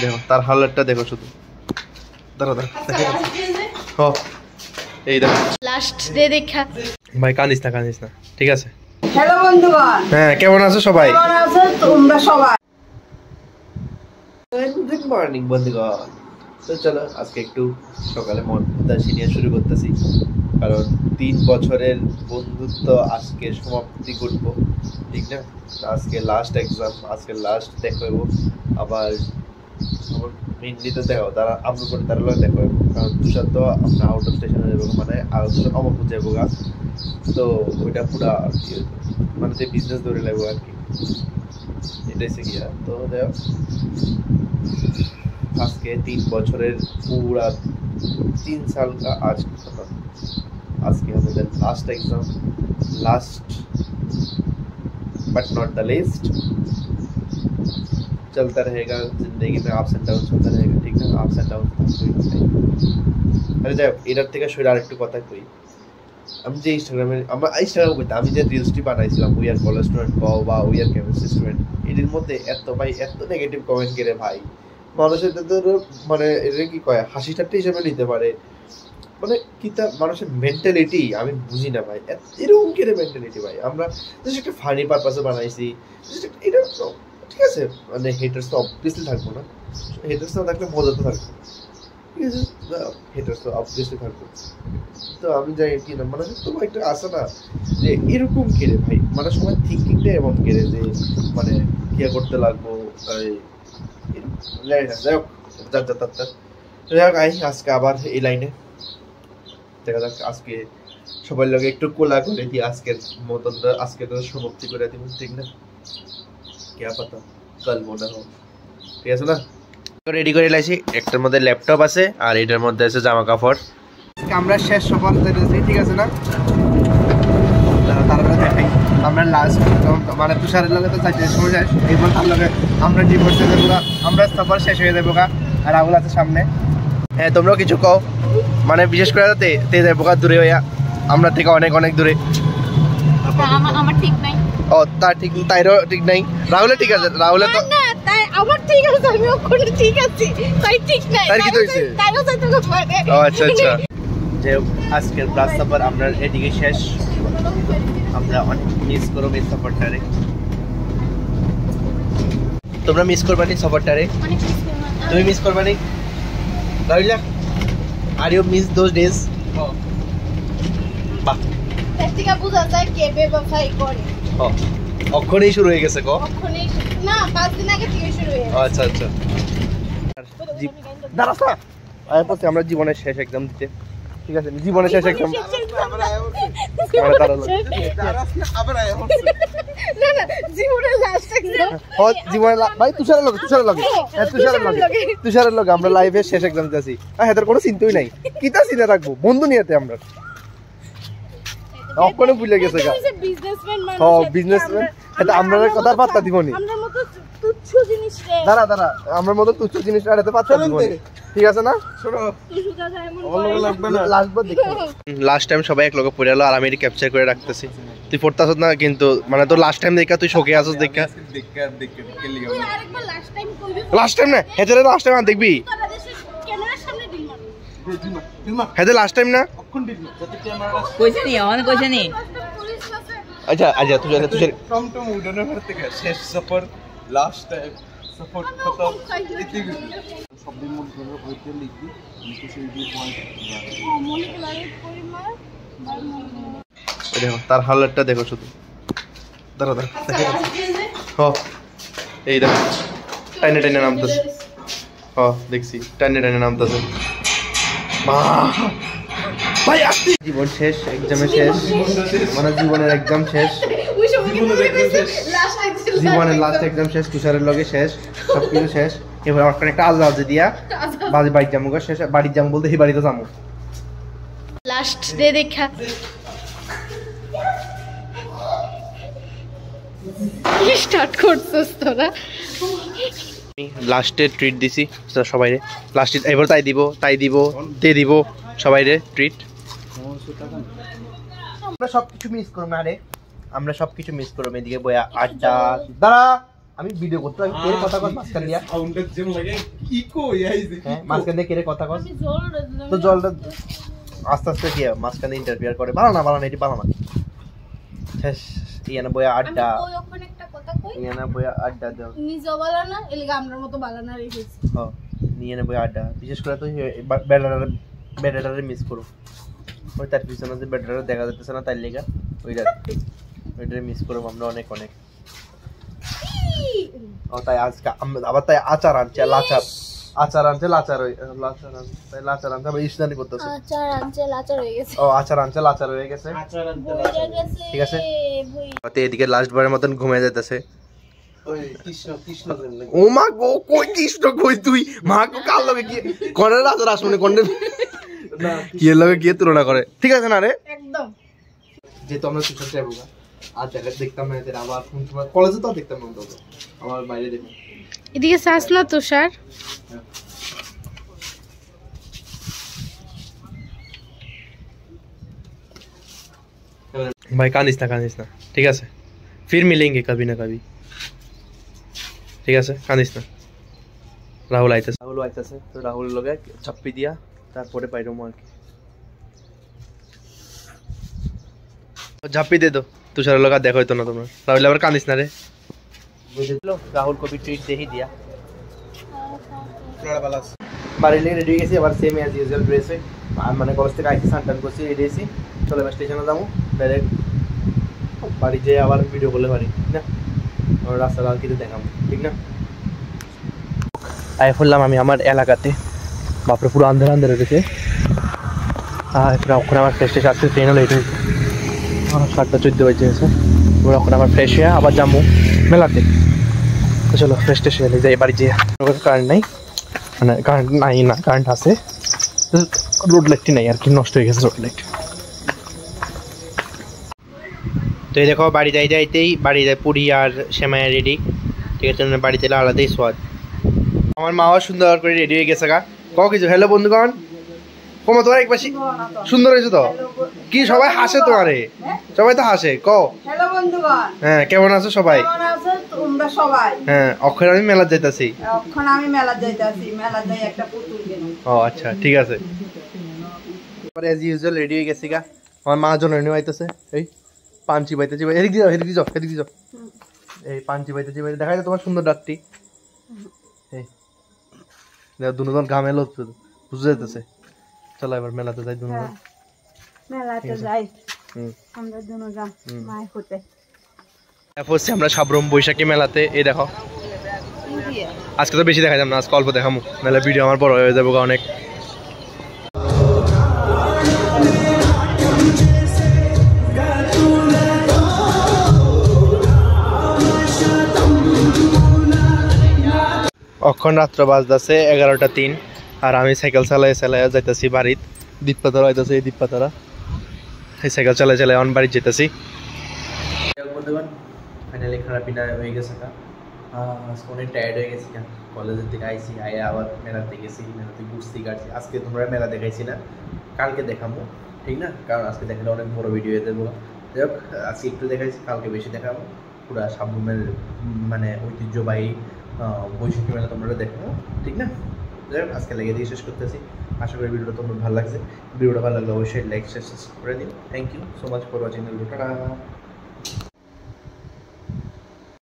দেখো তার হালতটা দেখো শুধু দাঁড়া দাঁড়া হ এই দেখো লাস্ট ডে দেখা ভাই কাঁদিস না ঠিক আছে। হ্যালো বন্ধুগণ, হ্যাঁ কেমন আছো সবাই? কেমন আছো তোমরা সবাই? গুড মর্নিং বন্ধুগণ। তো চলো আজকে একটু সকালে মন উদাসী নিয়ে শুরু করতেছি, কারণ 3 বছরের বন্ধুত্ব আজকে সমাপ্তি করবো, ঠিক না? আজকে লাস্ট এক্সাম, আজকে লাস্ট দেখা হইব। আবার আমার মেনলি তো দেখো তারা আমরা করে তারা লোক দেখা হইব, কারণ তুষার তো আমরা আউট অফ স্টেশনে যাবো, মানে তুষার অমরপুর যাবো গা। তো ওইটা পুরা মানে বিজনেস ধরে লাগবো আর কি, এটাই সে গিয়া। তো দেখো আজকে 3 বছরের पूरा 3 साल का आज खत्म। आज के हमारे last exam, last but not the list. चलता रहेगा जिंदगी में, अप्स एंड डाउन चलता रहेगा, ठीक है? अप्स एंड डाउन अरे যাই এটার থেকে সরে আরেকটু কথা কই। আমি যে ইনস্টাগ্রামে করতাম, আমি যে রিলসটি বানাইছিলাম উই আর কলেজ স্টুডেন্ট বা উই আর কেমিস্ট্রি স্টুডেন্ট, এটির মধ্যে এত নেগেটিভ কমেন্ট করে ভাই, মানুষের মানে এটা কি কয় হাসি ঠাট্টা হিসেবে নিতে পারে, মানে কি তা মানুষের মেন্টালিটি আমি বুঝি না ভাই, এরকম কেটে মেন্টালিটি ভাই। আমরা জাস্ট একটা ফানি পারপাসে বানাইছি, এটা ঠিক আছে, মানে হেটার্স তো অবভিয়াসলি থাকবো না, হেটার্স না থাকলে মজা তো থাকবে, ঠিক আছে? হেটার্স তো অবভিয়াসলি থাকবে। তো আমি যাই কি না, মানে তো একটা আসে না যে এরকম কেড়ে ভাই, মানে সবাই থিঙ্কিংটা এমন কেড়ে যে মানে কি করতে লাগবো, আজকে আবার এই লাইনে দেখা যাক, আজকে সবার লগে একটু কোলা করে দিয়ে আজকের মতন আজকে তো সমাপ্তি করে দিব, ঠিক না? কে পাতা কাল মনে হোক, ঠিক আছে না? রেডি করে লাইছি, একটার মধ্যে ল্যাপটপ আছে আর এটার মধ্যে আছে জামা কাপড়। আমরা শেষ সফর করেছি, ঠিক আছে না? তারপরে দেখাই আমরা লাস্ট মানে তুষারের লগে তো 4টার সময় যাই, এরপর তার লগে আমরা ডিভোর্সে যাবো, আমরা সফর শেষ হয়ে যাবো গা, আর রাহুল আছে সামনে। হ্যাঁ তোমরাও কিছু কও, মানে বিশেষ করে তে যাবো গা দূরে হইয়া, আমরা থেকে অনেক অনেক দূরে। আমার ঠিক নাই। ও তার ঠিক, তাইরও ঠিক নাই, রাহুলের ঠিক আছে, রাহুলের তো না তাই আমার ঠিক আছে, আমি ওখানে ঠিক আছি, তাই ঠিক নাই। তাই কি হইছে? তাইও তো মানে ও আচ্ছা আচ্ছা। যে আজকের ক্লাস সফর আমরা এদিকে শেষ, আমরা অনেক মিস করব এই সফরটারে। তোমরা মিস করবানি সফরটারে? তুমি মিস করবানি Rahul? Are you miss those days? বাহ, এদিকে বুঝা যায় কে বেবফাই করে। অক্ষরেই শুরু হয়ে গেছে, অক্ষরেই না 5 দিন আগে থেকে শুরু হয়ে গেছে। আচ্ছা আচ্ছা। দাঁড়াস না, আইপছে আমরা জীবনের শেষ এক্সাম দিতে, ঠিক আছে? জীবনের শেষ এক্সাম মানে দাঁড়ালো আবার আয় হচ্ছে না না জীবনের লাস্ট এক্সাম। হ্যাঁ জীবনের ভাই তুষারের লগে আমরা লাইভে শেষ এক্সাম দিতেছি, আর হেতার কোনো চিন্তাই নাই, কিতা চিন্তা রাখবো বন্ধু নিয়েতে আমরা অক্ষণে ভুলে গেছে গা। হ্যাঁ বিজনেসম্যান, এটা আমরা কথা পাত্তা দিবনি, আমরা মতো তুচ্ছ জিনিস রে দাঁড়া আমরা মতো তুচ্ছ জিনিস আর এত পাত্তা দিবনি, ঠিক আছে না? শোনো লাস্ট টাইম সবাই এক লগে পড়ে এলো আর আমি এটা ক্যাপচার করে রাখতেছি। তুই পড়তাছস না কিন্তু, মানে তোর লাস্ট টাইম দেখা তুই শোকে আসছ দেখা, লাস্ট টাইম না হেজারে লাস্ট টাইম দেখবি, ক্যামেরার সামনে দিল হেজারে লাস্ট টাইম না কইছে নি অন কইছে নি। আচ্ছা আচ্ছা তুই টমটম উড়ানোর পর থেকে শেষ সফর, লাস্ট টাইম সফর খতম, শব্দের মধ্যে বইতে লিখবি লিখে সেই দিয়ে পয়েন্ট মলিকুলারের পরিমাণ দেখো তার হালতটা দেখো শুধু দাঁড়া দাঁড়া হ এই দেখো টাইনে নামতেছে, হ দেখছি টাইনে নামতেছে। ভাই আসছি, জীবন শেষ, এক্সামে শেষ, মানে জীবনের এক্সাম শেষ, জীবনের লাস্ট এক্সাম শেষ, তুষারের লগে শেষ, সবকিছু শেষ। এবার আমার একটা আজ দিয়া বাড়ি যাবো শেষ, বাড়ির যাবো বলতে এই বাড়িতে যাবো লাস্ট ডে দেখা। কি স্টার্ট করছস তোরা? লাস্টে ট্রিট দিছি সবাইরে, লাস্টে এবার তাই দিব সবাইরে ট্রিট। আমরা সবকিছু মিস করবো, আরে আমরা সবকিছু মিস করবো, এদিকে বইয়া আড্ডা, দাঁড়া আমি ভিডিও করতে আমি কে কথা কর মাঝখান দিয়া সাউন্ডের যেন লাগে ইকো আইছে হ্যাঁ মাঝখান দিয়ে কে কথা কর আমি জল তো জলটা আস্তে আস্তে কি মাঝখানে ইন্টারফিয়ার করে ভালো না এটি ভালো না শেষ ইয়ানা বয়া আড্ডা ওই ওখানে একটা কথা কই ইয়ানা বয়া আড্ডা দাও নিজে বালা না এলিগা আমরার মতো বালা না রেখেছি হ্যাঁ নিয়ে নেবো আড্ডা বিশেষ করে তো ব্যাটারে মিস করো ওই তার পিছনে যে ব্যাটারে দেখা যাচ্ছে না তার লেগা ওইটারে মিস করবো আমরা অনেক অনেক ও তাই আজকে আবার তাই আচার আনছে লাচার আনছে আবার ইসলানি করতেছে আচার হয়ে গেছে ও আচার হয়ে গেছে বইরা গেছে ঠিক আছে। বই এদিকে লাস্ট বারের মতন ঘুমিয়ে যাইতেছে ওই কৃষ্ণ ও মা গো কই কৃষ্ণ কই তুই মা গো কার লগে কি করে রাজা রাসমণি কোনটা না কি এর লগে কি তুলনা করে ঠিক আছে না রে একদম যেহেতু আমরা টিউশন যাবো আর দেখতাম না এদের আবার কলেজে তো দেখতাম না তো আমার বাইরে দেখো এদিকে শ্বাস না তুষার भाई कानिस ना ठीक है फिर मिलेंगे कभी ना कभी ठीक है कानिस ना राहुल आइताছে তো রাহুল লগে ছাপ্পি দিয়া তারপরে পাইরো আর কি ঝাপ্পি দে দো তুষার লগা দেখো হইতো না তোমরা রাহুল আবার কানিস না রে বুঝলো রাহুল को भी ट्रीट दे ही दिया বাড়ি লেগে রেডি হয়ে গেছি আবার সেম অ্যাজ ইউজুয়াল ড্রেসে মানে কলেজ থেকে আইসি সানটান করছি রেডি হয়েছি চলে এবার স্টেশনে যাবো ডাইরেক্ট বাড়ি যেয়ে আবার ভিডিও করলে পারি ঠিক না আর রাস্তা আর কিছু দেখাবো ঠিক না আয় ফুললাম আমি আমার এলাকাতে বাপরে পুরো আন্ধার রয়েছে ওখানে আমার ফ্রেশ ট্রেশ আজকে ট্রেনও লেট হয়েছে 7:14 বাজে গেছে পুরো এখন আমার ফ্রেশ হয়ে আবার যাবো মেলাতে তো চলো ফ্রেশ ট্রেশ হয়ে যাই বাড়ি যেয়ে কারেন্ট নাই মানে কারেন্ট নাই না কারেন্ট আছে রোড লাইটটি নাই আর কি নষ্ট হয়ে গেছে রোড লাইট তো এই দেখো বাড়ি যাইতেই বাড়িতে পুরি আর সেমাই রেডি ঠিক আছে বাড়িতে আলাদাই স্বাদ আমার মাও সুন্দর করে রেডি হয়ে গেছে গা কও কিছু হ্যালো বন্ধুগণ কমো তোমার একবার সুন্দর হয়েছে তো কি সবাই হাসে তোমারে সবাই তো হাসে কও হ্যালো বন্ধুগণ হ্যাঁ কেমন আছো সবাই কেমন আছো তোমরা সবাই হ্যাঁ অক্ষর আমি মেলা যাইতাছি এখন আমি মেলা যাইতাছি মেলা যাই একটা পুতুল কিনে ও আচ্ছা ঠিক আছে পরে অ্যাজ ইউজুয়াল রেডি হয়ে গেছি গা আমার মা জন্য নিয়ে আইতেছে এই পাঞ্চি বাইতেছি এদিক যাও এই পাঞ্চি বাইতেছি দেখা যায় তোমার সুন্দর ডাকটি এই দেখো দুজন ঘামে লোক বুঝে যেতেছে চলো এবার মেলাতে যাই দুজন মেলাতে যাই আমরা দুজন মাই হতে পড়ছি আমরা সাবরম বৈশাখী মেলাতে এই দেখো আজকে তো বেশি দেখা যাবে না আজকে অল্প দেখামু নাহলে ভিডিও আমার বড় হয়ে যাবো অনেক অক্ষণ রাত্র বাজতেছে 11:03 আর আমি সাইকেল চালাই যাইতেছি বাড়িত দীপপাতারা আইতেছে এই দীপপাতারা এই সাইকেল চালাই অন বাড়ি যেতেছি ফাইনালি খারাপ পিনা হয়ে গেছে অনেক টায়ার্ড হয়ে গেছি কলেজের থেকে আইসি আয়া আবার মেলাতে গেছি মেলাতে ঘুরছি কাটছি আজকে তোমরা মেলা দেখাইছি না কালকে দেখাবো ঠিক না কারণ আজকে দেখালে অনেক বড় ভিডিও হয়ে দেবো যাই হোক আজকে একটু দেখাইছি কালকে বেশি দেখাবো পুরা সাবরুমের মানে ঐতিহ্যবাহী বৈশাখী মেলা তোমরা দেখো ঠিক না যাই হোক আজকে লেগে দিয়ে শেষ করতেছি আশা করি ভিডিওটা তোমার ভালো লাগছে ভিডিওটা ভালো লাগলে অবশ্যই লাইক শেয়ার করে দিন thank you so much for watching the video tata